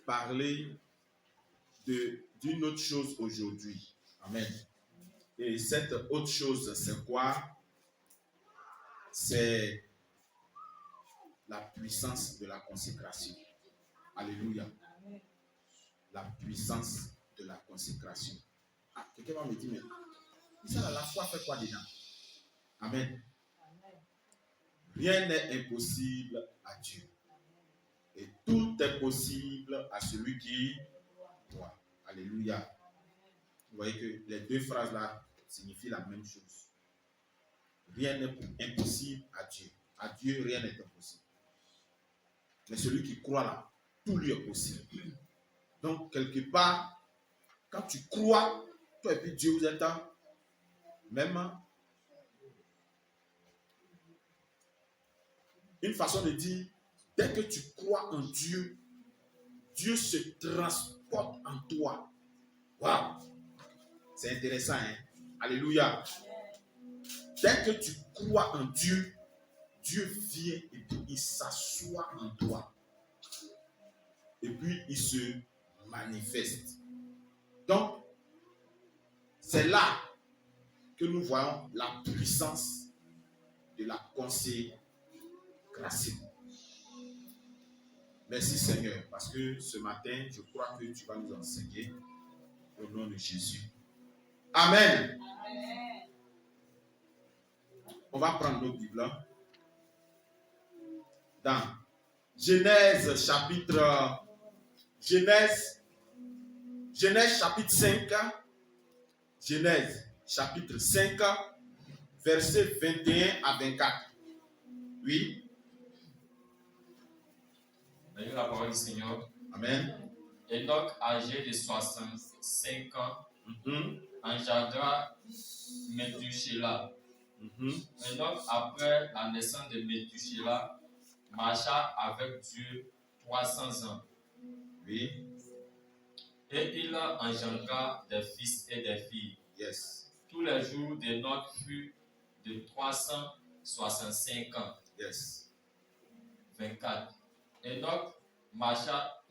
parler d'une autre chose aujourd'hui. Amen. Et cette autre chose, c'est quoi? C'est la puissance de la consécration. Alléluia. La puissance de la consécration. Ah, quelqu'un va me dire, mais ça, la foi fait quoi dedans? Amen. Rien n'est impossible à Dieu. Et tout est possible à celui qui croit. Alléluia. Vous voyez que les deux phrases-là signifient la même chose. Rien n'est impossible à Dieu. À Dieu, rien n'est impossible. Mais celui qui croit là, tout lui est possible. Donc, quelque part, quand tu crois, toi et puis Dieu vous êtes en même. Une façon de dire, dès que tu crois en Dieu, Dieu se transporte en toi. Waouh! C'est intéressant, hein? Alléluia. Dès que tu crois en Dieu, Dieu vient et puis il s'assoit en toi. Et puis il se manifeste. Donc, c'est là que nous voyons la puissance de la consécration. Merci Seigneur, parce que ce matin, je crois que tu vas nous enseigner au nom de Jésus. Amen. Amen. On va prendre nos Bibles dans Genèse chapitre 5. Genèse chapitre 5, versets 21 à 24. Oui. La parole du Seigneur. Amen. Enoch, âgé de 65 ans, engendra Methushélah. Enoch, après la naissance de Methushélah, marcha avec Dieu 300 ans. Oui. Et il engendra des fils et des filles. Yes. Tous les jours d'Enoch furent de 365 ans. Yes. 24. Enoch marcha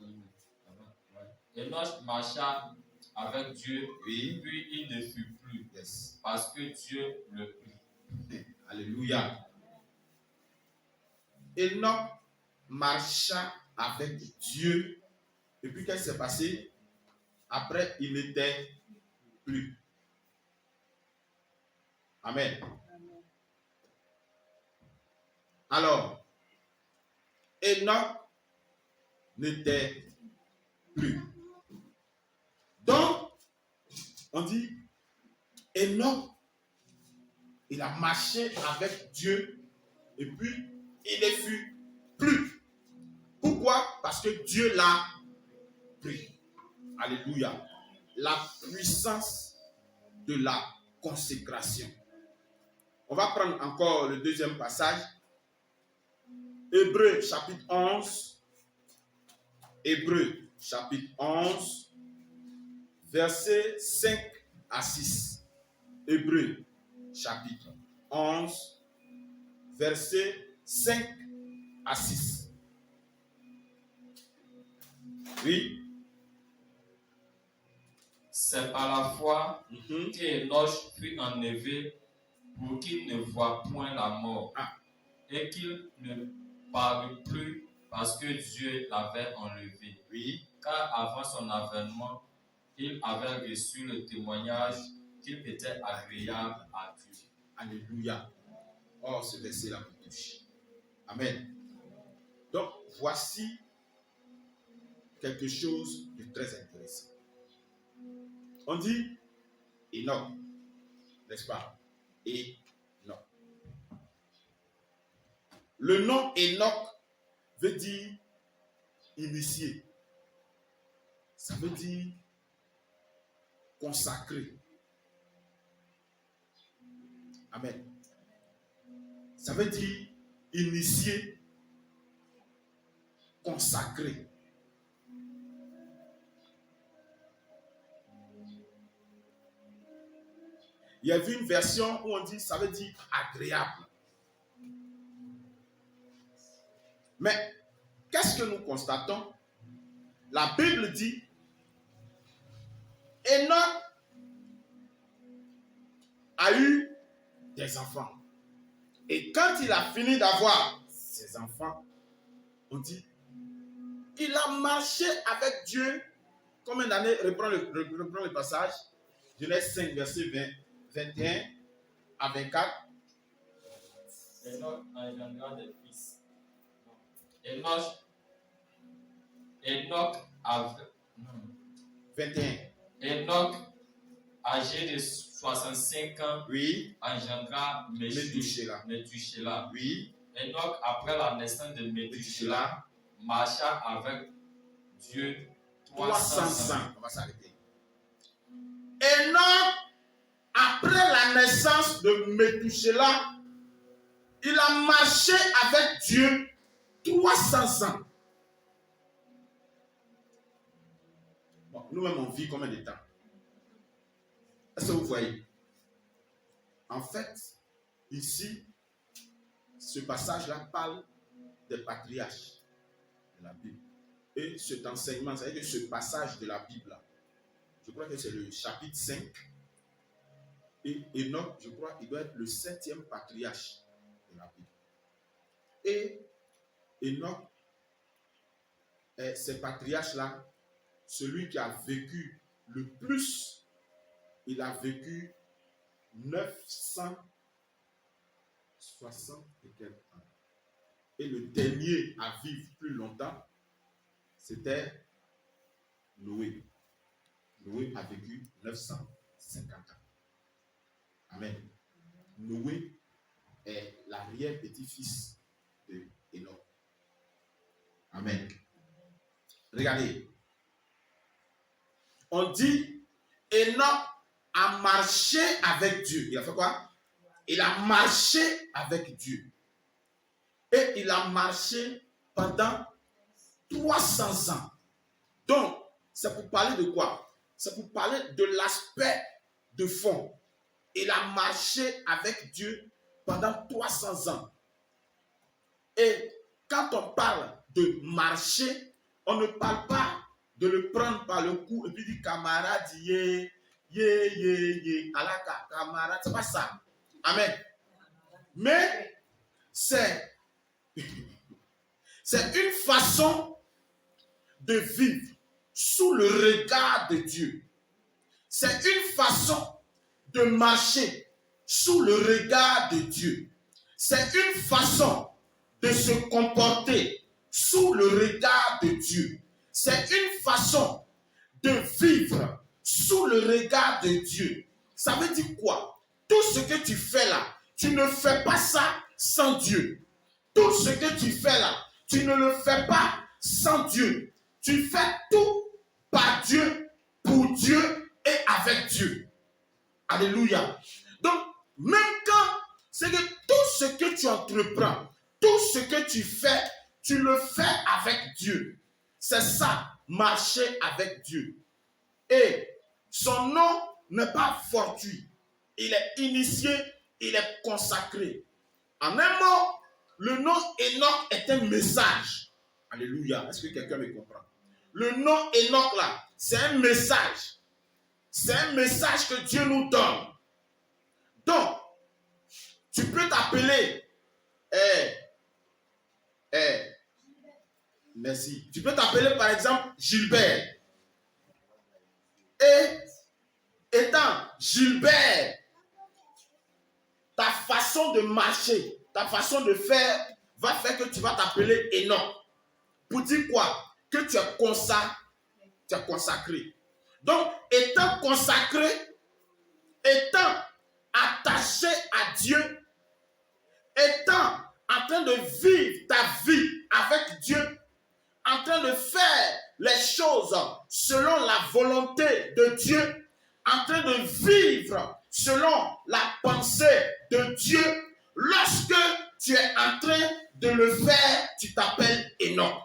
avec Dieu, oui. Puis il ne fut plus, yes. Parce que Dieu le prit. Alléluia. Enoch marcha avec Dieu, et puis qu'est-ce qui s'est passé? Après, il n'était plus. Amen. Alors, Enoch n'était plus. Donc, on dit, Enoch, il a marché avec Dieu et puis il ne fut plus. Pourquoi? Parce que Dieu l'a pris. Alléluia. La puissance de la consécration. On va prendre encore le deuxième passage. Hébreux chapitre 11. Hébreux chapitre 11, versets 5 à 6. Hébreux chapitre 11, versets 5 à 6. Oui. C'est par la foi qu'Enoch fut enlevé pour qu'il ne voie point la mort et qu'il ne parut plus parce que Dieu l'avait enlevé. Oui. Car avant son avènement, il avait reçu le témoignage qu'il était agréable à Dieu. Alléluia. Oh, ce verset-là me touche. Amen. Donc, voici quelque chose de très intéressant. On dit Enoch, n'est-ce pas? Enoch. Le nom Enoch veut dire initié. Ça veut dire consacré. Amen. Ça veut dire initié, consacré. Il y a vu une version où on dit, ça veut dire agréable. Mais qu'est-ce que nous constatons? la Bible dit, Enoch a eu des enfants. Et quand il a fini d'avoir ses enfants, on dit, il a marché avec Dieu. Combien d'années? Reprends le passage. Genèse 5, verset 21 à 24. Enoch engendra des fils. Enoch avait 21. Enoch, âgé de 65 ans, Oui. engendra Méthusélah. Oui. Enoch, après la naissance de Méthusélah, marcha avec Dieu 300 ans. On va s'arrêter. Enoch, après la naissance de Méthusélah, il a marché avec Dieu 300 ans. Bon, nous-mêmes, on vit combien de temps? Est-ce que vous voyez? En fait, ici, ce passage-là parle des patriarches de la Bible. Et cet enseignement, c'est-à-dire que ce passage de la Bible-là, je crois que c'est le chapitre 5. Et Enoch, je crois, il doit être le 7e patriarche de la Bible. Et Enoch, ces patriarches-là, celui qui a vécu le plus, il a vécu 960 et quelques ans. Et le dernier à vivre plus longtemps, c'était Noé. Noé a vécu 950 ans. Amen. Noé est l'arrière-petit-fils de Enoch. Amen. Regardez. On dit, Enoch a marché avec Dieu. Il a fait quoi? Il a marché avec Dieu. Et il a marché pendant 300 ans. Donc, c'est pour parler de quoi? C'est pour parler de l'aspect de fond. Il a marché avec Dieu pendant 300 ans. Et quand on parle de marcher, on ne parle pas de le prendre par le cou et puis dire camarade, alaka, camarade, c'est pas ça. Amen. Mais c'est une façon de vivre sous le regard de Dieu. C'est une façon de marcher sous le regard de Dieu. C'est une façon de se comporter sous le regard de Dieu. C'est une façon de vivre sous le regard de Dieu. Ça veut dire quoi? Tout ce que tu fais là, tu ne fais pas ça sans Dieu. Tout ce que tu fais là, tu ne le fais pas sans Dieu. Tu fais tout par Dieu, pour Dieu et avec Dieu. Alléluia. Donc, même quand c'est que tout ce que tu entreprends, tout ce que tu fais, tu le fais avec Dieu. C'est ça, marcher avec Dieu. Et son nom n'est pas fortuit. Il est initié, il est consacré. En un mot, le nom Enoch est un message. Alléluia. Est-ce que quelqu'un me comprend? Le nom Enoch là, c'est un message. C'est un message que Dieu nous donne. Donc, tu peux t'appeler merci. Tu peux t'appeler par exemple Gilbert. Et étant Gilbert, ta façon de marcher, ta façon de faire va faire que tu vas t'appeler Enoch. Pour dire quoi? Que tu es consacré. Donc, étant consacré, étant attaché à Dieu, étant en train de vivre ta vie avec Dieu, en train de faire les choses selon la volonté de Dieu, en train de vivre selon la pensée de Dieu, lorsque tu es en train de le faire, tu t'appelles Enoch.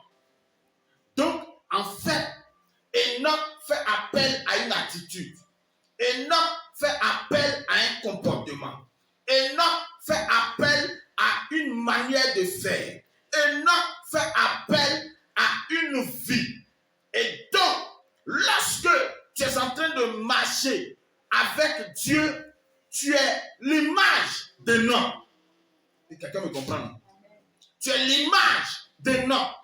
Donc, en fait, Enoch fait appel à une attitude. Enoch fait appel à un comportement. Enoch fait appel à une manière de faire. Enoch fait appel à une vie. Et de marcher avec Dieu, tu es l'image d'Enoch. Et quelqu'un me comprend? Tu es l'image d'Enoch.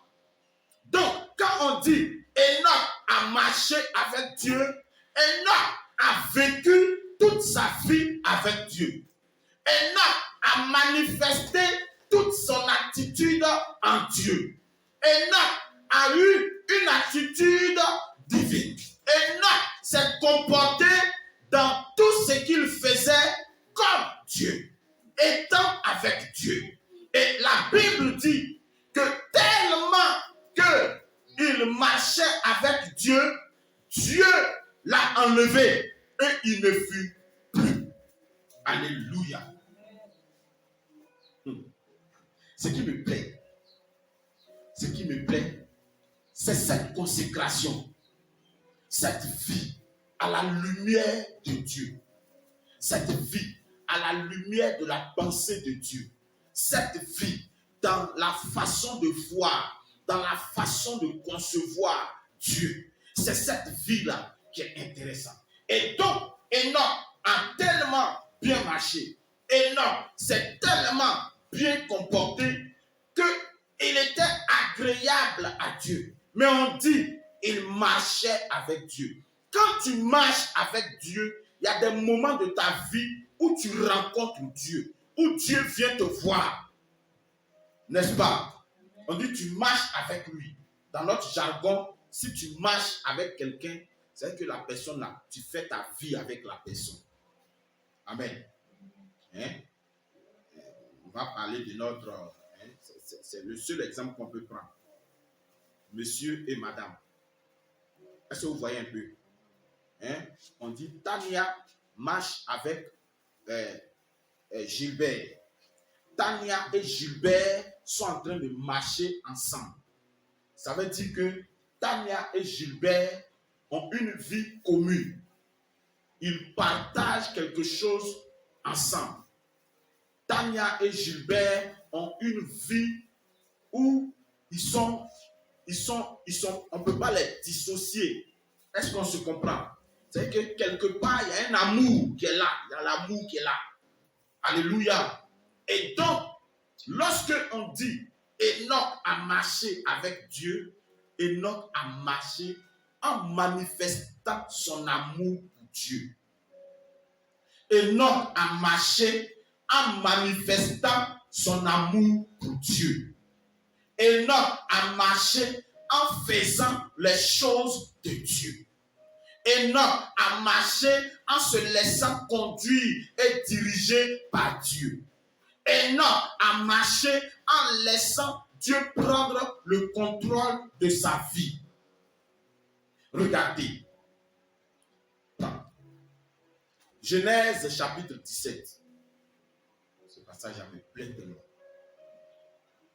Donc, quand on dit Enoch a marché avec Dieu, Enoch a vécu toute sa vie avec Dieu. Enoch a manifesté toute son attitude en Dieu. Enoch a eu une attitude divine. Enoch s'est comporté dans tout ce qu'il faisait comme Dieu, étant avec Dieu. Et la Bible dit que tellement qu'il marchait avec Dieu, Dieu l'a enlevé et il ne fut plus. Alléluia. Ce qui me plaît, c'est cette consécration, cette vie à la lumière de Dieu, cette vie à la lumière de la pensée de Dieu, cette vie dans la façon de voir, dans la façon de concevoir Dieu. C'est cette vie-là qui est intéressante. Et donc, Enoch a tellement bien marché, Enoch s'est tellement bien comporté qu'il était agréable à Dieu. Mais on dit, il marchait avec Dieu. Quand tu marches avec Dieu, il y a des moments de ta vie où tu rencontres Dieu, où Dieu vient te voir. N'est-ce pas? On dit tu marches avec lui. Dans notre jargon, si tu marches avec quelqu'un, c'est que la personne là, tu fais ta vie avec la personne. Amen. Hein? On va parler de notre... c'est le seul exemple qu'on peut prendre. Monsieur et madame. Est-ce que vous voyez un peu? Hein? On dit Tania marche avec Gilbert. Tania et Gilbert sont en train de marcher ensemble. Ça veut dire que Tania et Gilbert ont une vie commune. Ils partagent quelque chose ensemble. Tania et Gilbert ont une vie où on ne peut pas les dissocier. Est-ce qu'on se comprend? C'est que quelque part, il y a un amour qui est là. Il y a l'amour qui est là. Alléluia. Et donc, lorsque on dit Enoch a marché avec Dieu, Enoch a marché en manifestant son amour pour Dieu. Enoch a marché en manifestant son amour pour Dieu. Enoch a marché en faisant les choses de Dieu. Enoch a marché en se laissant conduire et diriger par Dieu. Enoch a marché en laissant Dieu prendre le contrôle de sa vie. Regardez. Genèse chapitre 17. Ce passage avait plein de noms.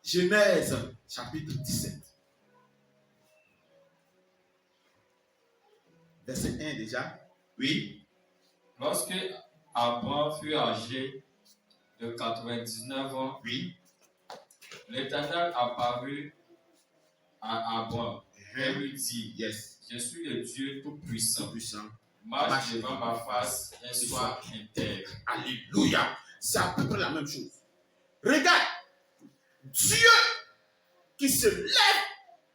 Genèse chapitre 17. Verset 1 déjà. Oui. Lorsque Abraham fut âgé de 99 ans, oui, l'Éternel apparut à Abraham et lui dit, yes, je suis le Dieu Tout-Puissant. Tout-Puissant. Marche devant ma face et sois intègre. Alléluia. C'est à peu près la même chose. Regarde, Dieu qui se lève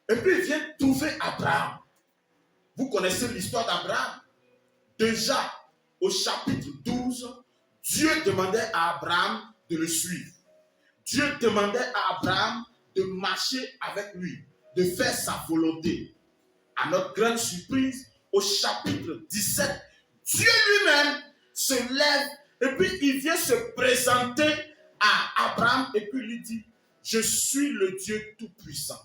et puis vient trouver Abraham. Vous connaissez l'histoire d'Abraham? Déjà, au chapitre 12, Dieu demandait à Abraham de le suivre. Dieu demandait à Abraham de marcher avec lui, de faire sa volonté. À notre grande surprise, au chapitre 17, Dieu lui-même se lève et puis il vient se présenter à Abraham et puis lui dit, je suis le Dieu Tout-Puissant.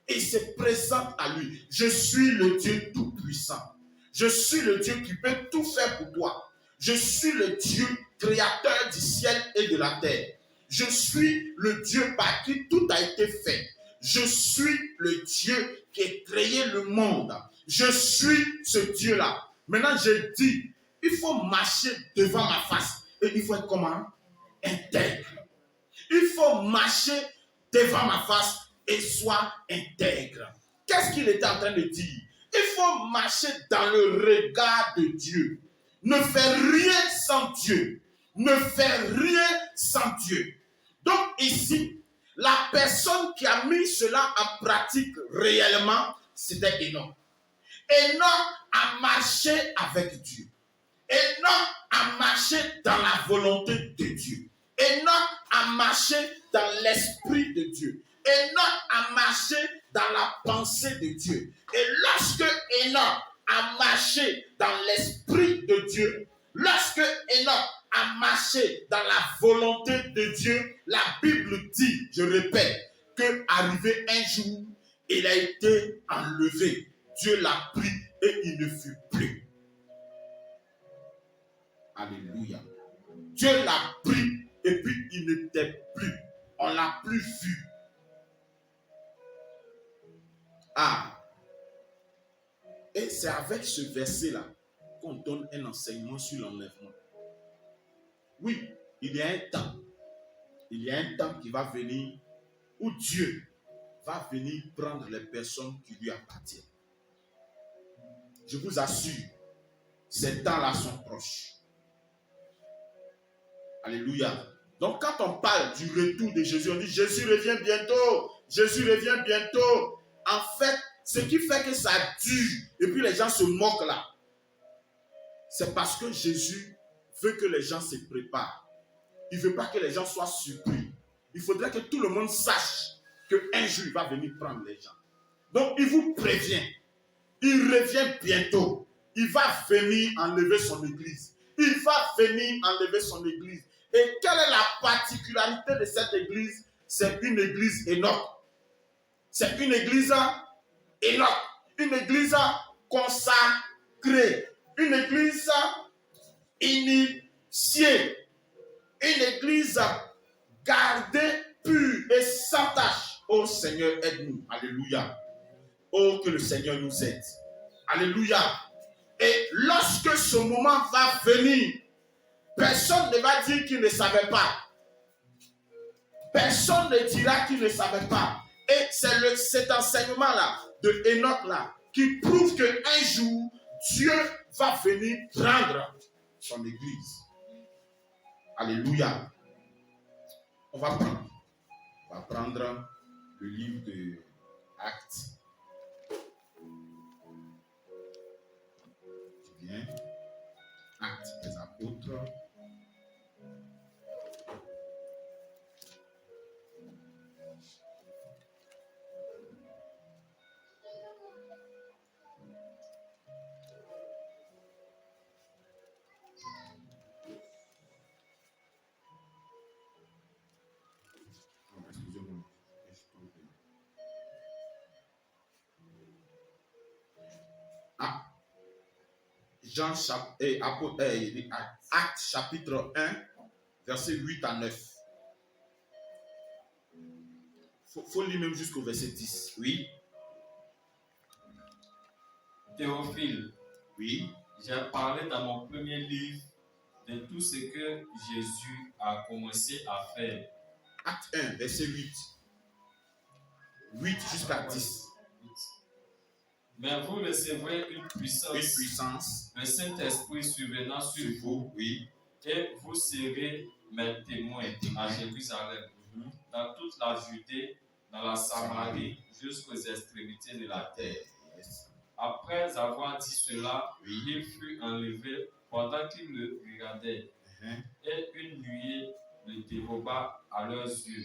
Et il se présente à lui, je suis le Dieu Tout-Puissant. Je suis le Dieu qui peut tout faire pour toi. Je suis le Dieu créateur du ciel et de la terre. Je suis le Dieu par qui tout a été fait. Je suis le Dieu qui a créé le monde. Je suis ce Dieu-là. Maintenant, je dis, il faut marcher devant ma face. Et il faut être comment? Intègre. Il faut marcher devant ma face et sois intègre. Qu'est-ce qu'il était en train de dire? il faut marcher dans le regard de Dieu. Ne faire rien sans Dieu. Ne faire rien sans Dieu. Donc ici, la personne qui a mis cela en pratique réellement, c'était Enoch. Enoch a marché avec Dieu. Enoch a marché dans la volonté de Dieu. Enoch a marché dans l'esprit de Dieu. Enoch a marché dans la pensée de Dieu. Et lorsque Enoch a marché dans l'esprit de Dieu, lorsque Enoch a marché dans la volonté de Dieu, la Bible dit, je répète, qu'arrivé un jour, il a été enlevé. Dieu l'a pris et il ne fut plus. Alléluia. Dieu l'a pris et puis il n'était plus. On ne l'a plus vu. Ah. Et c'est avec ce verset-là qu'on donne un enseignement sur l'enlèvement. Oui, il y a un temps. Il y a un temps qui va venir où Dieu va venir prendre les personnes qui lui appartiennent. Je vous assure, ces temps-là sont proches. Alléluia. Donc quand on parle du retour de Jésus, on dit Jésus revient bientôt. Jésus revient bientôt. En fait, ce qui fait que ça dure et puis les gens se moquent là, c'est parce que Jésus veut que les gens se préparent. Il ne veut pas que les gens soient surpris. Il faudrait que tout le monde sache qu'un jour il va venir prendre les gens. Donc il vous prévient. Il revient bientôt. Il va venir enlever son église. Il va venir enlever son église. Et quelle est la particularité de cette église? C'est une église Enoch. C'est une église Enoch. Une église consacrée. Une église initiée. Une église gardée, pure et sans tache. Oh Seigneur, aide-nous. Alléluia. Oh, que le Seigneur nous aide. Alléluia. Et lorsque ce moment va venir, personne ne va dire qu'il ne savait pas. Personne ne dira qu'il ne savait pas. Et c'est cet enseignement-là, de Enoch-là, qui prouve qu'un jour, Dieu va venir prendre son église. Alléluia. On va prendre le livre de Actes. Bien. Actes des apôtres. Excusez-moi. Actes chapitre 1, verset 8 à 9. Faut lire même jusqu'au verset 10. Oui. Théophile. Oui. J'ai parlé dans mon premier livre de tout ce que Jésus a commencé à faire. Acte 1, verset 8. 8 jusqu'à 10. Mais vous recevrez une puissance, le Saint-Esprit survenant sur vous, oui. Et vous serez mes témoins à Jérusalem, dans toute la Judée, dans la Samarie, jusqu'aux extrémités de la terre. Après avoir dit cela, il fut enlevé pendant qu'il le regardait, et une nuée le déroba à leurs yeux.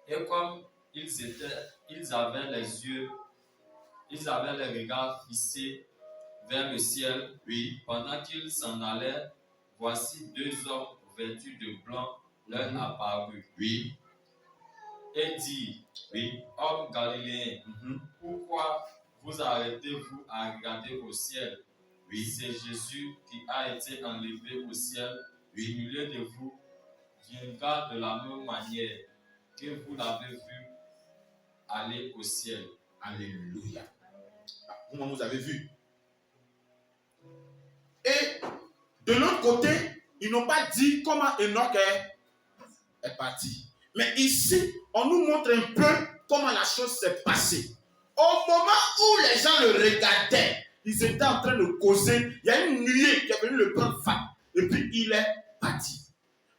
Et comme ils avaient les regards fixés vers le ciel, pendant qu'ils s'en allaient, voici deux hommes vêtus de blanc leur apparut. Et dit, homme galiléen, pourquoi vous arrêtez-vous à regarder au ciel? C'est Jésus qui a été enlevé au ciel du milieu de vous, viendra de la même manière que vous l'avez vu aller au ciel. Alléluia. Comment vous avez vu? Et de l'autre côté, ils n'ont pas dit comment Enoch est parti. Mais ici, on nous montre un peu comment la chose s'est passée. Au moment où les gens le regardaient, ils étaient en train de causer. Il y a une nuée qui est venue le prendre fat. Et puis il est parti.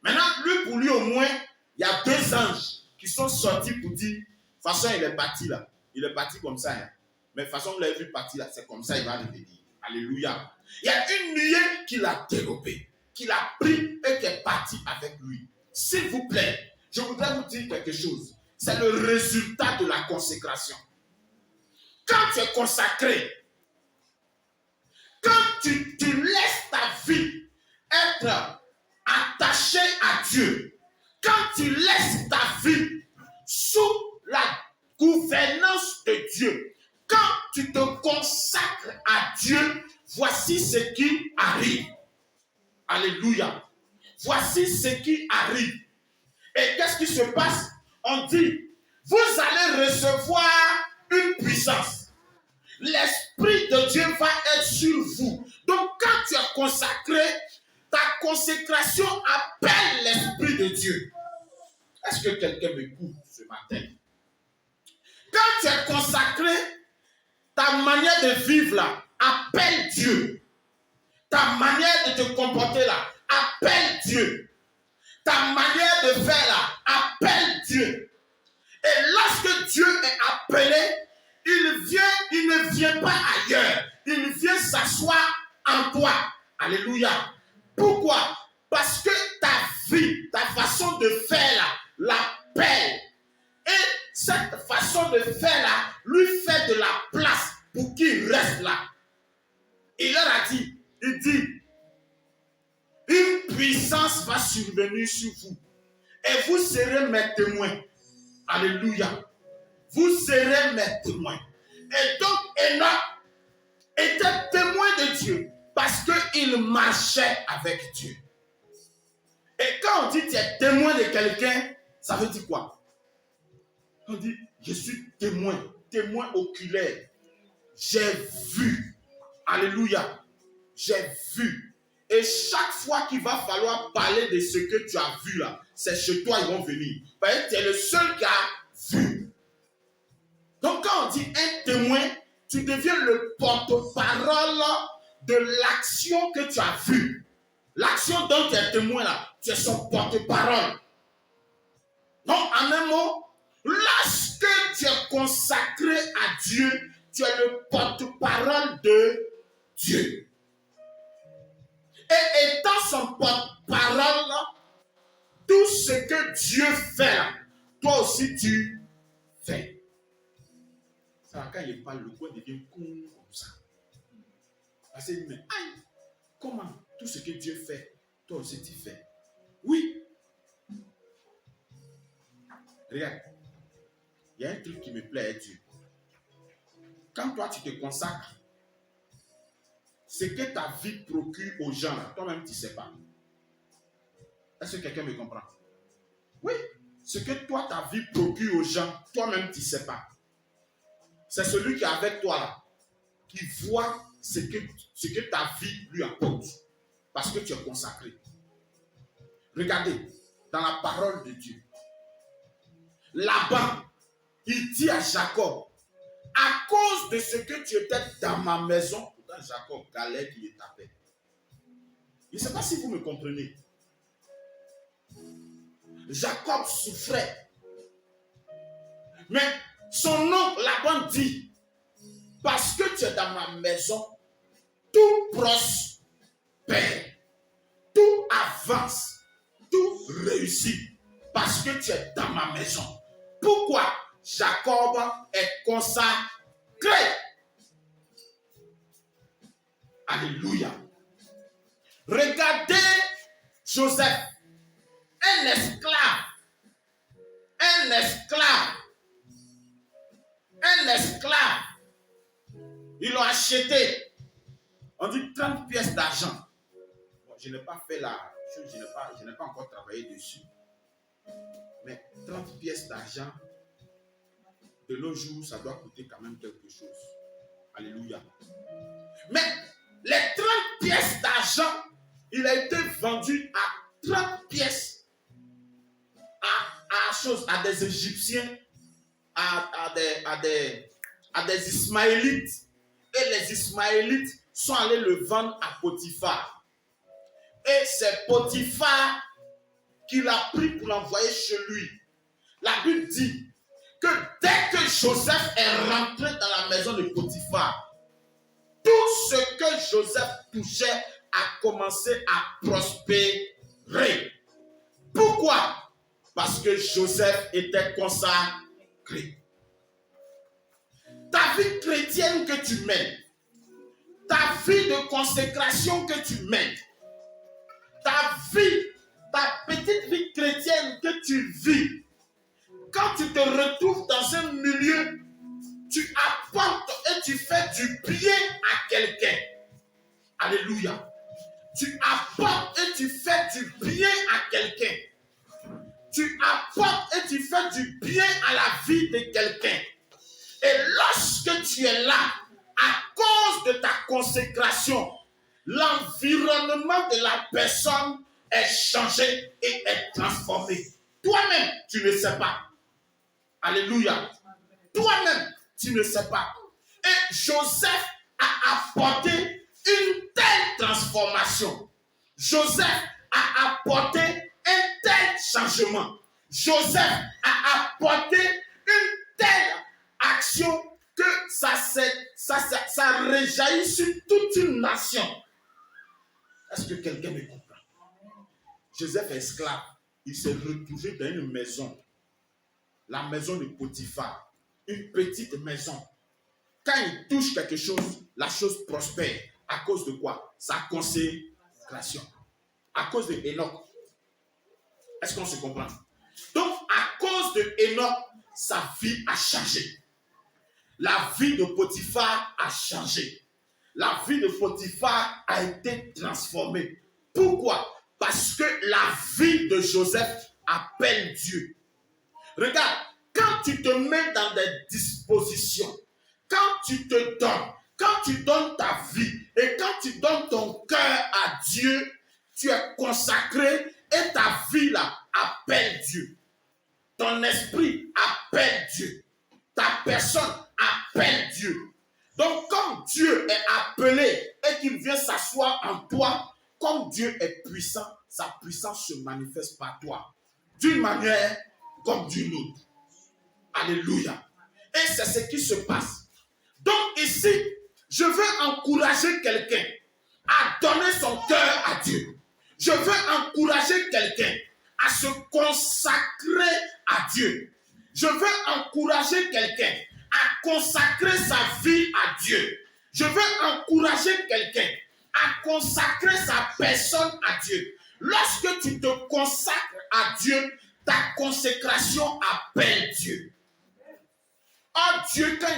Maintenant, pour lui au moins, il y a 2 anges qui sont sortis pour dire, de toute façon, il est parti là. Il est parti comme ça. Hein. Mais de toute façon, vous l'avez vu partir là, c'est comme ça, il va revenir. Alléluia. Il y a une nuée qui l'a dérobé, qui l'a pris et qui est parti avec lui. S'il vous plaît, je voudrais vous dire quelque chose. C'est le résultat de la consécration. Quand tu es consacré, quand tu laisses ta vie être attachée à Dieu, quand tu laisses ta vie sous la gouvernance de Dieu, quand tu te consacres à Dieu, voici ce qui arrive. Alléluia. Voici ce qui arrive. Et qu'est-ce qui se passe? On dit, vous allez recevoir une puissance. L'Esprit de Dieu va être sur vous. Donc quand tu es consacré, ta consécration appelle l'Esprit de Dieu. Est-ce que quelqu'un m'écoute ce matin? Quand tu es consacré, ta manière de vivre là, appelle Dieu. Ta manière de te comporter là, appelle Dieu. Ta manière de faire là, appelle Dieu. Et lorsque Dieu est appelé, il ne vient pas ailleurs. Il vient s'asseoir en toi. Alléluia. Pourquoi? Parce que ta vie, ta façon de faire là, l'appelle. Et cette façon de faire là, lui fait de la place pour qu'il reste là. Il leur a dit, il dit, une puissance va survenir sur vous. Et vous serez mes témoins. Alléluia. Vous serez mes témoins. Et donc, Enoch était témoin de Dieu parce qu'il marchait avec Dieu. Et quand on dit que tu es témoin de quelqu'un, ça veut dire quoi? On dit, je suis témoin, témoin oculaire. J'ai vu. Alléluia. J'ai vu. Et chaque fois qu'il va falloir parler de ce que tu as vu là, c'est chez toi ils vont venir. Parce que tu es le seul qui a vu. Donc quand on dit un témoin, tu deviens le porte-parole de l'action que tu as vue. L'action dont tu es témoin là, tu es son porte-parole. Donc en un mot, lorsque tu es consacré à Dieu, tu es le porte-parole de Dieu. Et étant son porte-parole, tout ce que Dieu fait, toi aussi tu fais. Ça, quand il parle, le coin devient con comme ça. Parce qu'il dit, mais aïe, comment tout ce que Dieu fait, toi aussi tu fais? Oui. Regarde, il y a un truc qui me plaît à Dieu. Quand toi tu te consacres, ce que ta vie procure aux gens, toi-même tu ne sais pas. Est-ce que quelqu'un me comprend? Oui. Ce que toi, ta vie procure aux gens, toi-même tu ne sais pas. C'est celui qui est avec toi là, qui voit ce que ta vie lui apporte. Parce que tu es consacré. Regardez, dans la parole de Dieu, Laban, il dit à Jacob, à cause de ce que tu étais dans ma maison, pourtant Jacob galait qui est tapé. Je ne sais pas si vous me comprenez. Jacob souffrait. Mais son oncle Laban dit, parce que tu es dans ma maison, tout prospère, tout avance, tout réussit, parce que tu es dans ma maison. Pourquoi? Jacob est consacré. Alléluia. Regardez Joseph, un esclave. Ils l'ont acheté. On dit 30 pièces d'argent. Bon, je n'ai pas fait la chose, je n'ai pas encore travaillé dessus. Mais 30 pièces d'argent, de nos jours, ça doit coûter quand même quelque chose. Alléluia. Mais les 30 pièces d'argent, il a été vendu à 30 pièces à des Égyptiens, à à des Ismaélites. Et les Ismaélites sont allés le vendre à Potiphar. Et c'est Potiphar qui l'a pris pour l'envoyer chez lui. La Bible dit que dès que Joseph est rentré dans la maison de Potiphar, tout ce que Joseph touchait a commencé à prospérer. Pourquoi? Parce que Joseph était consacré. Ta vie chrétienne que tu mènes, ta vie de consécration que tu mènes, ta petite vie chrétienne que tu vis, quand tu te retrouves dans un milieu, tu apportes et tu fais du bien à quelqu'un. Alléluia. Tu apportes et tu fais du bien à quelqu'un. Tu apportes et tu fais du bien à la vie de quelqu'un. Et lorsque tu es là, à cause de ta consécration, l'environnement de la personne est changé et est transformé. Toi-même, tu ne sais pas. Alléluia. Toi-même, tu ne sais pas. Et Joseph a apporté une telle transformation. Joseph a apporté un tel changement. Joseph a apporté une telle action que ça réjaillit sur toute une nation. Est-ce que quelqu'un me comprend? Joseph est esclave. Il s'est retrouvé dans une maison. La maison de Potiphar. Une petite maison. Quand il touche quelque chose, la chose prospère. À cause de quoi? Sa consécration. À cause de Enoch. Est-ce qu'on se comprend? Donc, à cause de Enoch, sa vie a changé. La vie de Potiphar a changé. La vie de Potiphar a été transformée. Pourquoi? Parce que la vie de Joseph appelle Dieu. Regarde, quand tu te mets dans des dispositions, quand tu te donnes, quand tu donnes ta vie et quand tu donnes ton cœur à Dieu, tu es consacré et ta vie là appelle Dieu. Ton esprit appelle Dieu. Ta personne appelle Dieu. Donc comme Dieu est appelé et qu'il vient s'asseoir en toi, comme Dieu est puissant, sa puissance se manifeste par toi. D'une manière comme d'une autre. Alléluia. Et c'est ce qui se passe. Donc ici, je veux encourager quelqu'un à donner son cœur à Dieu. Je veux encourager quelqu'un à se consacrer à Dieu. Je veux encourager quelqu'un à consacrer sa vie à Dieu. Je veux encourager quelqu'un à consacrer sa personne à Dieu. Lorsque tu te consacres à Dieu, ta consécration appelle Dieu. Or, Dieu, quand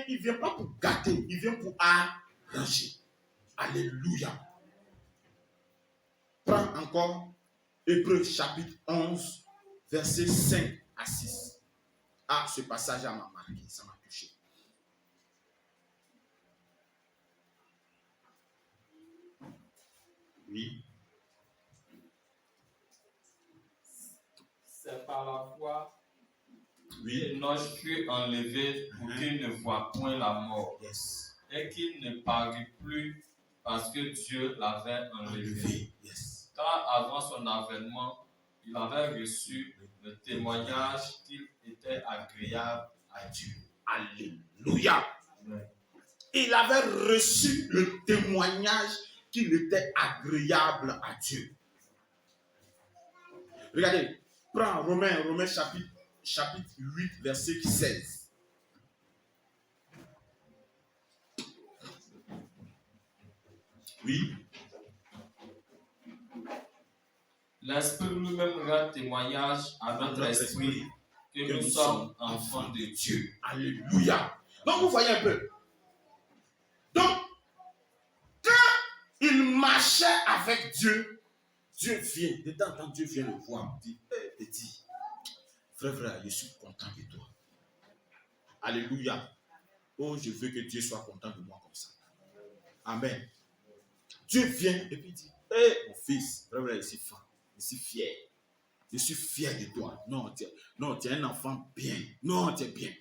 il vient pas pour gâter, il vient pour arranger. Alléluia. Prends encore Hébreux chapitre 11, versets 5 à 6. Ah, ce passage m'a marqué, ça m'a touché. Oui. C'est par la foi Oui. Enoch fut enlevé pour qu'il ne voie point la mort. Yes. Et qu'il ne parut plus parce que Dieu l'avait enlevé. Yes. Car avant son avènement, il avait reçu le témoignage qu'il était agréable à Dieu. Alléluia. Amen. Il avait reçu le témoignage qu'il était agréable à Dieu. Regardez, prends Romains chapitre 8, verset 16. Oui. L'Esprit lui-même rend témoignage à notre esprit que nous sommes enfants de Dieu. Alléluia. Donc vous voyez un peu. Donc, quand il marchait avec Dieu, Dieu vient, de temps en temps, Dieu vient le voir, dit, petit, frère, je suis content de toi. Alléluia. Oh, je veux que Dieu soit content de moi comme ça. Amen. Dieu vient et puis dit, mon fils, frère, je suis fan, je suis fier. Je suis fier de toi. Non, tu es un enfant bien. Non, tu es bien.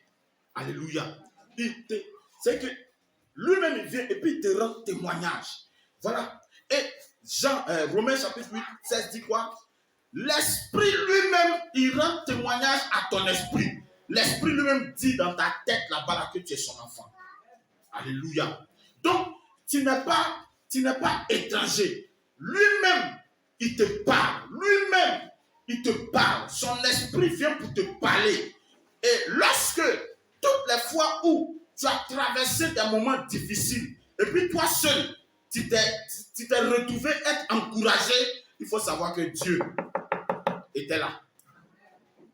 Alléluia. C'est que lui-même, il vient et puis il te rend témoignage. Voilà. Et Romains chapitre 8, 16 dit quoi? L'esprit lui-même, il rend témoignage à ton esprit. L'esprit lui-même dit dans ta tête là-bas que tu es son enfant. Alléluia. Donc, tu n'es pas étranger. Lui-même, il te parle. Lui-même, il te parle. Son esprit vient pour te parler. Et lorsque, toutes les fois où tu as traversé des moments difficiles, et puis toi seul, tu t'es retrouvé être encouragé, il faut savoir que Dieu était là.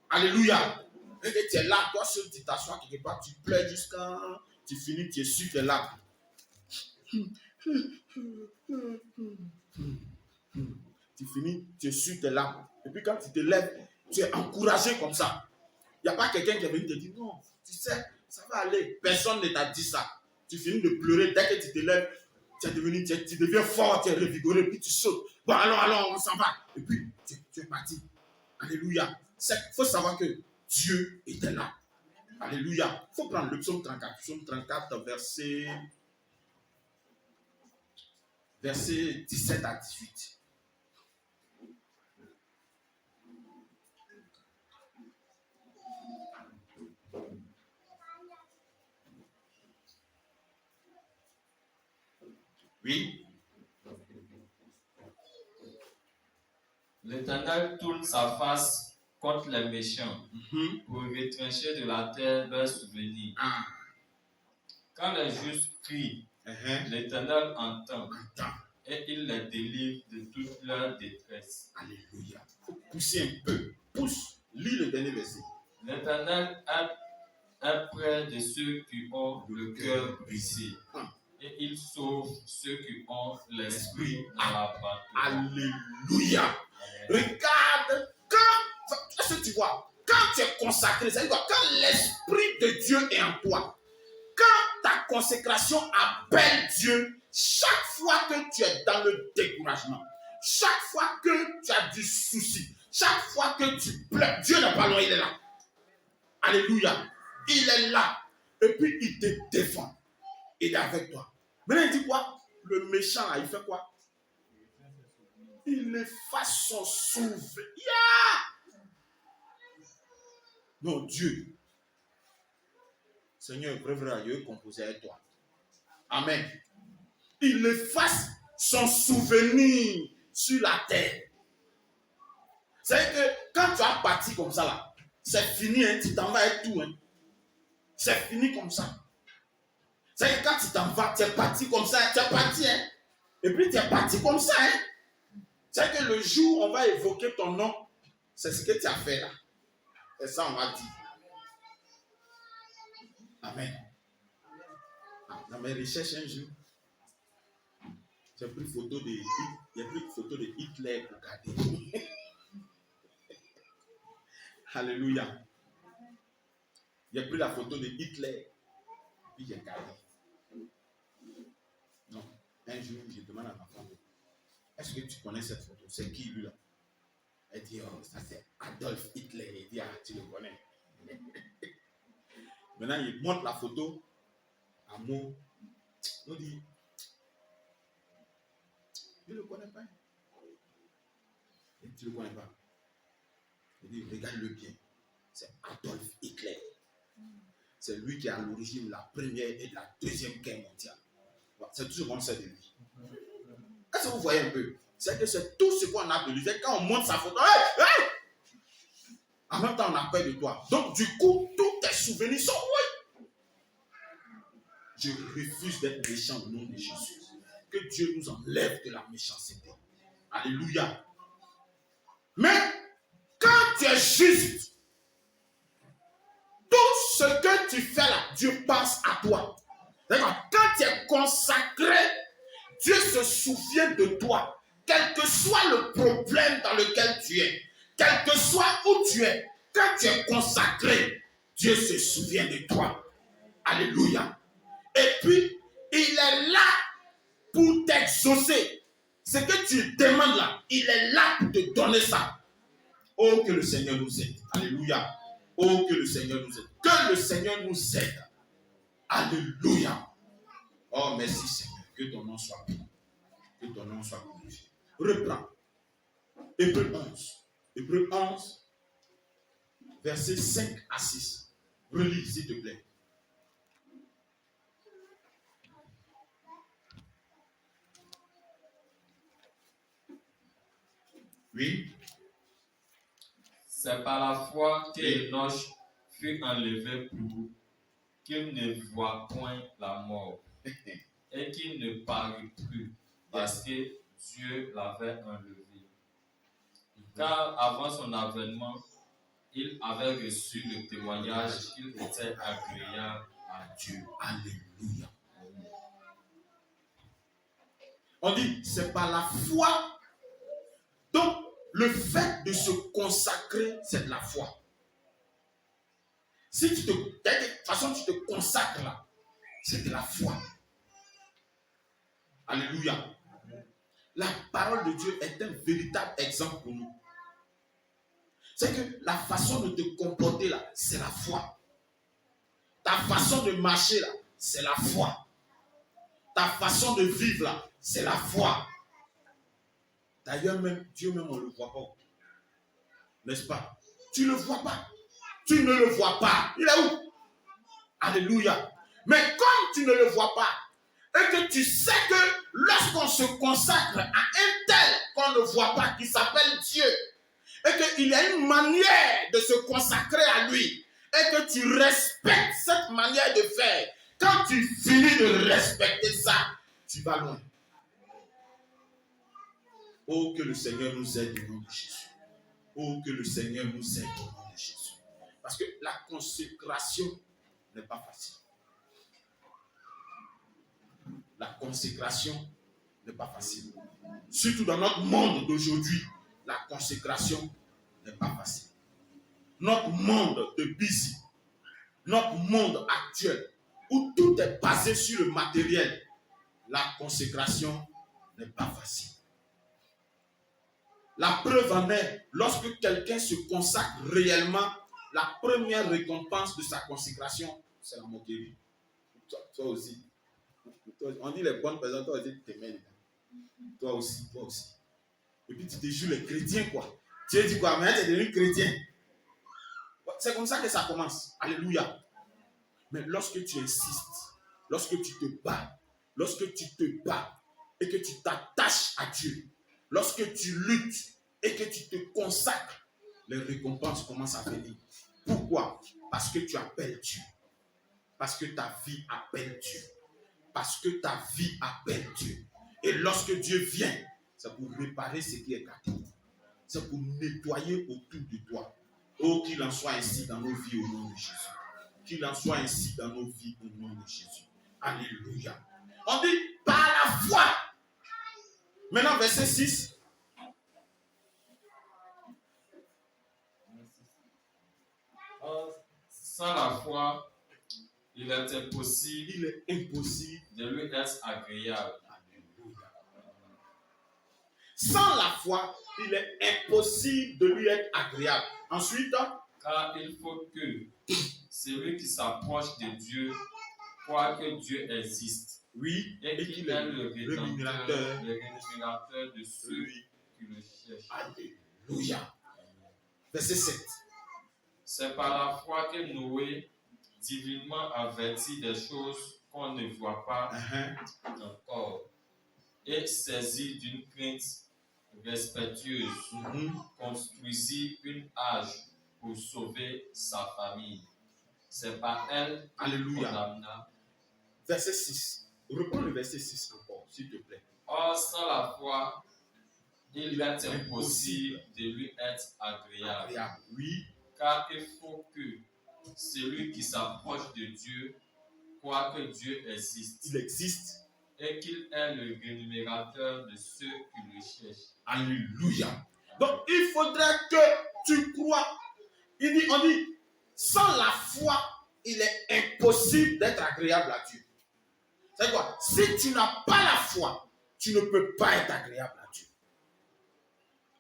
Alléluia. Et tu es là, toi seul, tu t'assois quelque part, tu pleures jusqu'à tu finis, tu es sur tes larmes. Tu finis, tu es sur tes larmes. Et puis quand tu te lèves, tu es encouragé comme ça. Il n'y a pas quelqu'un qui est venu te dire, non, tu sais, ça va aller. Personne ne t'a dit ça. Tu finis de pleurer, dès que tu te lèves, tu deviens fort, tu es revigoré, puis tu sautes. Bon, allons, on s'en va. Et puis, tu es parti. Alléluia. Il faut savoir que Dieu était là. Alléluia. Il faut prendre le psaume 34. Psaume 34, verset 17 à 18. Oui. L'Éternel tourne sa face contre les méchants pour retrancher de la terre leurs souvenirs. Quand les justes crient, l'Éternel entend et il les délivre de toute leur détresse. Alléluia. Il faut pousser un peu. Pousse. Lis le dernier verset. L'Éternel est près de ceux qui ont le cœur brisé. Et il sauve ceux qui ont l'esprit dans la pâture. Alléluia. Regarde, est-ce que tu vois, quand tu es consacré, c'est-à-dire quand l'esprit de Dieu est en toi, quand ta consécration appelle Dieu, chaque fois que tu es dans le découragement, chaque fois que tu as du souci, chaque fois que tu pleures, Dieu n'est pas loin, il est là. Alléluia. Il est là. Et puis il te défend. Il est avec toi. Maintenant, il dit quoi? Le méchant, là, il fait quoi? Il efface son souvenir. Non, Dieu. Seigneur, vrai, Dieu composé avec toi. Amen. Il efface son souvenir sur la terre. C'est que quand tu as parti comme ça, là, c'est fini, hein, tu t'en vas avec tout. Hein. C'est fini comme ça. C'est que quand tu t'en vas, tu es parti comme ça, tu es parti, hein. Et puis tu es parti comme ça, hein. C'est que le jour où on va évoquer ton nom, c'est ce que tu as fait là. Et ça, on va dire. Amen. Dans mes recherches un jour, j'ai pris photo de Hitler pour garder. Alléluia. J'ai pris la photo de Hitler, puis j'ai gardé. Non. Un jour, je demande à ma femme, est-ce que tu connais cette photo? C'est qui lui là? Elle dit, oh, ça c'est Adolf Hitler. Il dit, ah, tu le connais. Maintenant, il montre la photo à moi. On dit, je ne le connais pas. Et tu ne le connais pas. Il dit, regarde-le bien. C'est Adolf Hitler. C'est lui qui est à l'origine de la première et de la deuxième guerre mondiale. C'est tout ce qu'on sait de lui. Est-ce que vous voyez un peu? C'est que c'est tout ce qu'on a de lui. Quand on montre sa photo, en même temps, on a peur de toi. Donc, du coup, tous tes souvenirs sont oui. Je refuse d'être méchant au nom de Jésus. Que Dieu nous enlève de la méchanceté. Alléluia. Mais, quand tu es juste, tout ce que tu fais là, Dieu pense à toi. D'accord? Quand tu es consacré, Dieu se souvient de toi. Quel que soit le problème dans lequel tu es, quel que soit où tu es, quand tu es consacré, Dieu se souvient de toi. Alléluia. Et puis, il est là pour t'exaucer. Ce que tu demandes là, il est là pour te donner ça. Oh, que le Seigneur nous aide. Alléluia. Oh, que le Seigneur nous aide. Que le Seigneur nous aide. Alléluia. Oh, merci Seigneur. Que ton nom soit béni. Que ton nom soit glorifié. Reprends. Hébreux 11. Hébreux 11, versets 5 à 6. Relis, s'il te plaît. Oui. C'est par la foi qu'Enoch fut enlevé pour qu'il ne voie point la mort et qu'il ne parut plus parce que Dieu l'avait enlevé. Car avant son avènement, il avait reçu le témoignage qu'il était agréable à Dieu. Alléluia. On dit, c'est par la foi. Donc, le fait de se consacrer, c'est de la foi. Si de toute façon tu te consacres là, c'est de la foi. Alléluia. La parole de Dieu est un véritable exemple pour nous. C'est que la façon de te comporter là, c'est la foi. Ta façon de marcher là, c'est la foi. Ta façon de vivre là, c'est la foi. D'ailleurs, même Dieu même, on ne le voit pas. N'est-ce pas? Tu ne le vois pas. Tu ne le vois pas. Il est où? Alléluia. Mais comme tu ne le vois pas, et que tu sais que lorsqu'on se consacre à un tel qu'on ne voit pas, qui s'appelle Dieu, et qu'il y a une manière de se consacrer à lui, et que tu respectes cette manière de faire, quand tu finis de respecter ça, tu vas loin. Oh, que le Seigneur nous aide au nom de Jésus. Oh, que le Seigneur nous aide au nom de Jésus. Parce que la consécration n'est pas facile. La consécration n'est pas facile. Surtout dans notre monde d'aujourd'hui, la consécration n'est pas facile. Notre monde de busy, notre monde actuel, où tout est basé sur le matériel, la consécration n'est pas facile. La preuve en est, lorsque quelqu'un se consacre réellement, la première récompense de sa consécration, c'est la moquerie. Toi aussi. On dit les bonnes personnes, toi aussi, tu t'aimes. Toi aussi. Et puis tu te joues les chrétiens, quoi. Tu dis quoi? Mais tu es devenu chrétien. C'est comme ça que ça commence. Alléluia. Mais lorsque tu insistes, lorsque tu te bats, et que tu t'attaches à Dieu, lorsque tu luttes et que tu te consacres, les récompenses commencent à venir. Pourquoi? Parce que tu appelles Dieu. Parce que ta vie appelle Dieu. Parce que ta vie appelle Dieu. Et lorsque Dieu vient, c'est pour réparer ce qui est gâté. C'est pour nettoyer autour de toi. Oh, qu'il en soit ainsi dans nos vies au nom de Jésus. Qu'il en soit ainsi dans nos vies au nom de Jésus. Alléluia. On dit par la foi. Maintenant, verset 6. Sans la foi, il est impossible de lui être agréable. Alléluia. Sans la foi, il est impossible de lui être agréable. Ensuite, car il faut que celui qui s'approche de Dieu croit que Dieu existe. Oui, et qu'il est le rémunérateur de ceux qui le cherchent. Alléluia. Verset 7. C'est par la foi que Noé, divinement averti des choses qu'on ne voit pas encore, et saisi d'une crainte respectueuse, construisit une arche pour sauver sa famille. C'est par elle qu'il condamna. Verset 6. Reprends le verset 6 encore, s'il te plaît. Or, sans la foi, il est impossible de lui être agréable. Oui. Car il faut que celui qui s'approche de Dieu croit que Dieu existe. Il existe. Et qu'il est le rémunérateur de ceux qui le cherchent. Alléluia. Donc, il faudrait que tu crois. On dit, sans la foi, il est impossible d'être agréable à Dieu. C'est quoi? Si tu n'as pas la foi, tu ne peux pas être agréable à Dieu.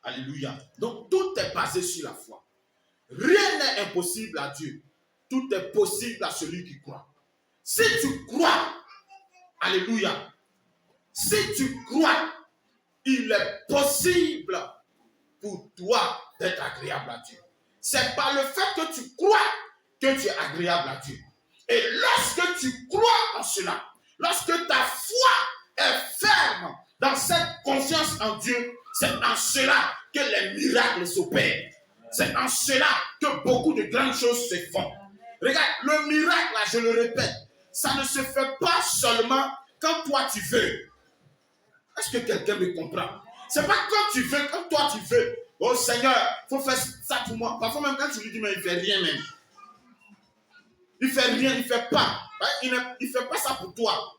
Alléluia. Donc, tout est basé sur la foi. Rien n'est impossible à Dieu. Tout est possible à celui qui croit. Si tu crois, alléluia, si tu crois, il est possible pour toi d'être agréable à Dieu. C'est par le fait que tu crois que tu es agréable à Dieu. Et lorsque tu crois en cela, lorsque ta foi est ferme dans cette confiance en Dieu, c'est en cela que les miracles s'opèrent. C'est en cela que beaucoup de grandes choses se font. Regarde, le miracle, là, je le répète, ça ne se fait pas seulement quand toi tu veux. Est-ce que quelqu'un me comprend? C'est pas quand tu veux, quand toi tu veux. Oh Seigneur, il faut faire ça pour moi. Parfois même quand tu lui dis, mais il ne fait rien même. Il ne fait rien, il ne fait pas. Il ne fait pas ça pour toi.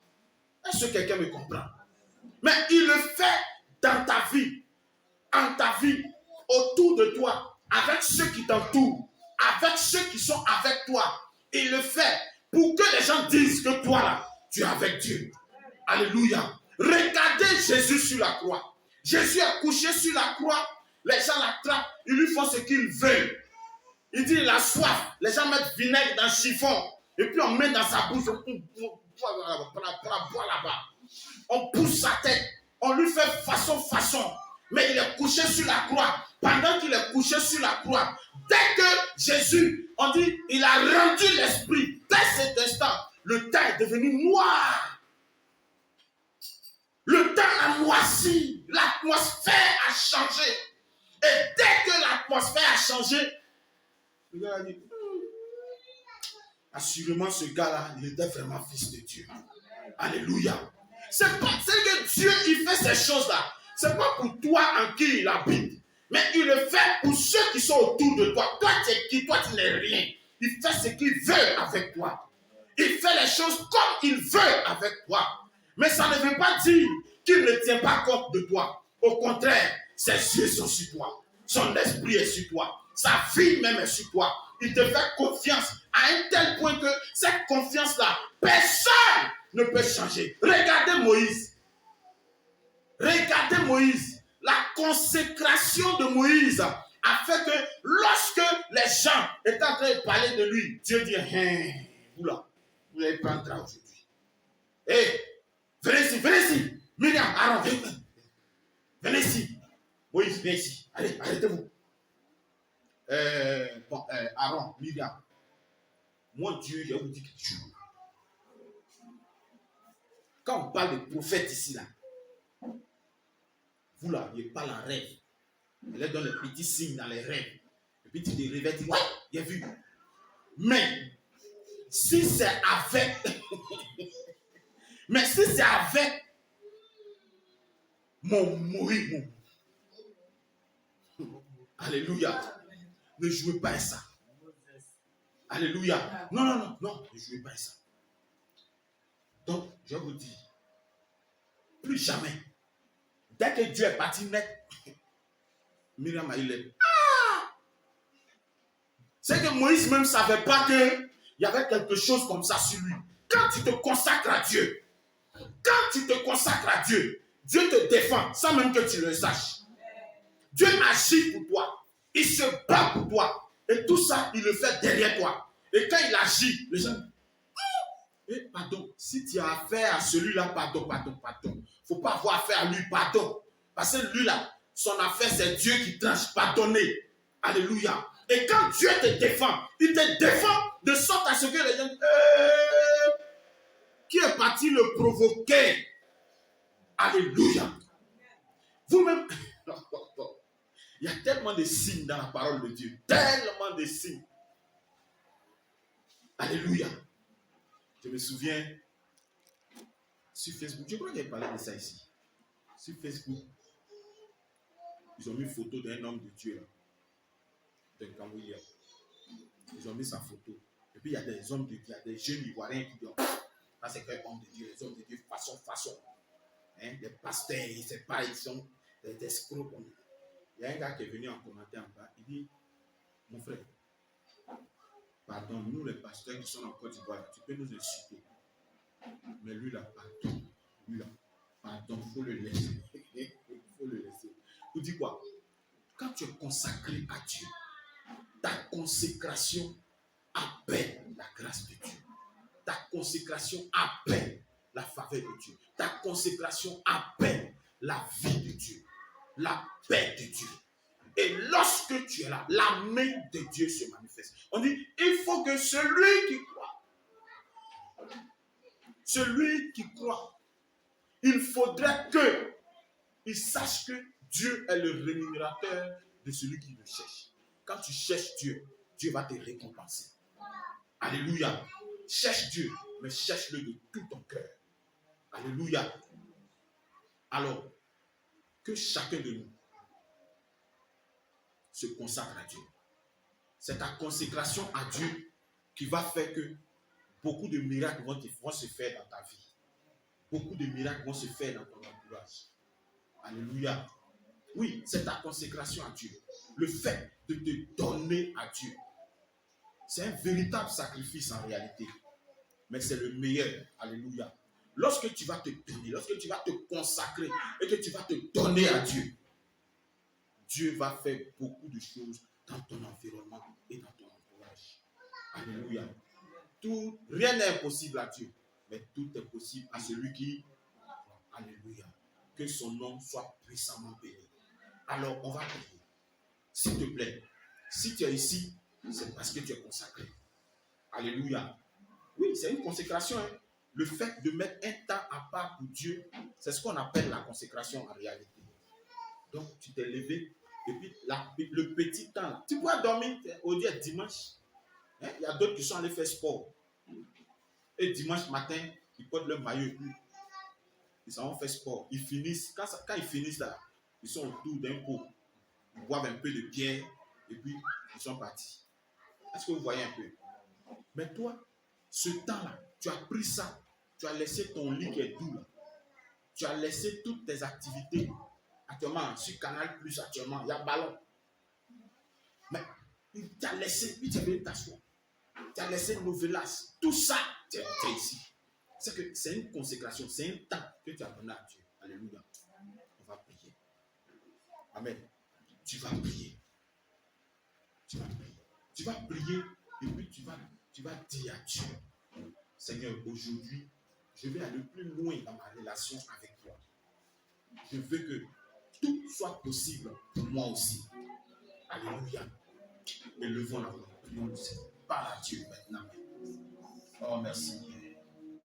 Est-ce que quelqu'un me comprend? Mais il le fait dans ta vie, en ta vie, autour de toi, avec ceux qui t'entourent, avec ceux qui sont avec toi. Il le fait pour que les gens disent que toi là, tu es avec Dieu. Alléluia. Regardez Jésus sur la croix. Jésus est couché sur la croix. Les gens l'attrapent, ils lui font ce qu'ils veulent. Il dit il a soif. Les gens mettent vinaigre dans le chiffon. Et puis on met dans sa bouche. On boit là-bas. On pousse sa tête. On lui fait façon. Mais il est couché sur la croix. Pendant qu'il est couché sur la croix, dès que Jésus, on dit, il a rendu l'esprit. Dès cet instant, le temps est devenu noir. Le temps a moisi. L'atmosphère a changé. Et dès que l'atmosphère a changé, le gars a dit, assurément ce gars-là, il était vraiment fils de Dieu. Alléluia. C'est que Dieu, il fait ces choses-là. C'est pas pour toi en qui il habite. Mais il le fait pour ceux qui sont autour de toi. Toi, tu es qui? Toi, tu n'es rien. Il fait ce qu'il veut avec toi. Il fait les choses comme il veut avec toi. Mais ça ne veut pas dire qu'il ne tient pas compte de toi. Au contraire, ses yeux sont sur toi. Son esprit est sur toi. Sa vie même est sur toi. Il te fait confiance à un tel point que cette confiance-là, personne ne peut changer. Regardez Moïse. Regardez Moïse. La consécration de Moïse a fait que lorsque les gens étaient en train de parler de lui, Dieu dit, vous là, vous allez prendre aujourd'hui. Hé, venez ici. Myriam, Aaron, venez ici. Moïse, viens ici. Allez, arrêtez-vous. Aaron, Myriam, moi Dieu, je vous dis quelque chose. Quand on parle de prophète ici, là, vous là, il parle en rêve. Il leur donne les petits signes dans les rêves. Et puis tu te réveilles, tu dis, ouais, il a vu. Mais, si c'est avec, mon mourir, alléluia, ne jouez pas à ça. Alléluia. Non, ne jouez pas à ça. Donc, je vous dis, plus jamais, dès que Dieu est parti net, Myriam a eu l'air. C'est que Moïse même ne savait pas qu'il y avait quelque chose comme ça sur lui. Quand tu te consacres à Dieu, Dieu te défend sans même que tu le saches. Dieu agit pour toi. Il se bat pour toi. Et tout ça, il le fait derrière toi. Et quand il agit, les gens disent, pardon, si tu as affaire à celui-là, pardon. Il ne faut pas avoir affaire à lui, pardon. Parce que lui là, son affaire, c'est Dieu qui tranche, pardonner. Alléluia. Et quand Dieu te défend, il te défend de sorte à ce que les gens disent, qui est parti le provoquer? Alléluia. Vous-même, il y a tellement de signes dans la parole de Dieu. Tellement de signes. Alléluia. Je me souviens, sur Facebook, je crois qu'il y a parlé de ça ici. Sur Facebook, ils ont mis une photo d'un homme de Dieu là. D'un Cambodgien. Ils ont mis sa photo. Et puis il y a des hommes de Dieu, il y a des jeunes Ivoiriens qui disent, ça c'est qu'un homme de Dieu, les hommes de Dieu, façon. Hein, les pasteurs, ils ne pas, ils sont des escrocs. Il y a un gars qui est venu en commentaire en bas, il dit, mon frère, pardon, nous les pasteurs qui sont en Côte d'Ivoire, tu peux nous insulter. Mais lui là, pardon, il faut le laisser. Vous dites quoi? Quand tu es consacré à Dieu, ta consécration appelle la grâce de Dieu. ta consécration appelle la faveur de Dieu. Ta consécration appelle la vie de Dieu, la paix de Dieu. Et lorsque tu es là, la main de Dieu se manifeste. On dit, il faut que celui qui croit, il faudrait qu'il sache que Dieu est le rémunérateur de celui qui le cherche. Quand tu cherches Dieu, Dieu va te récompenser. Alléluia. Cherche Dieu, mais cherche-le de tout ton cœur. Alléluia. Alors, que chacun de nous se consacre à Dieu. C'est ta consécration à Dieu qui va faire que beaucoup de miracles vont se faire dans ta vie. Beaucoup de miracles vont se faire dans ton entourage. Alléluia. Oui, c'est ta consécration à Dieu. Le fait de te donner à Dieu. C'est un véritable sacrifice en réalité. Mais c'est le meilleur. Alléluia. Lorsque tu vas te donner, lorsque tu vas te consacrer et que tu vas te donner à Dieu, Dieu va faire beaucoup de choses dans ton environnement et dans ton entourage. Alléluia. Rien n'est impossible à Dieu, mais tout est possible à celui qui croit. Alléluia. Que son nom soit puissamment béni. Alors, on va prier. S'il te plaît, si tu es ici, c'est parce que tu es consacré. Alléluia. Oui, c'est une consécration. Hein. Le fait de mettre un temps à part pour Dieu, c'est ce qu'on appelle la consécration en réalité. Donc, tu t'es levé, et puis le petit temps, là, tu pourras dormir au dimanche. Hein? Il y a d'autres qui sont allés faire sport. Et dimanche matin, ils portent leur maillot. Ils s'en vont faire sport. Ils finissent, quand ils finissent là, ils sont autour d'un pot. Ils boivent un peu de bière, et puis ils sont partis. Est-ce que vous voyez un peu? Mais toi, ce temps-là, tu as pris ça, tu as laissé ton lit qui est doux là. Tu as laissé toutes tes activités. Actuellement, sur Canal Plus, actuellement, il y a ballon. Mais tu as laissé, puis tu es venu t'asseoir. Tu as laissé Novelas. Tout ça, tu es ici. C'est que c'est une consécration, c'est un temps que tu as donné à Dieu. Alléluia. On va prier. Amen. Tu vas prier. Tu vas prier. Tu vas prier et puis tu vas dire à Dieu, Seigneur, aujourd'hui, je vais aller plus loin dans ma relation avec toi. Je veux que tout soit possible pour moi aussi. Alléluia. Élevons la voix. Prions le Seigneur. Parle à Dieu maintenant. Oh, merci.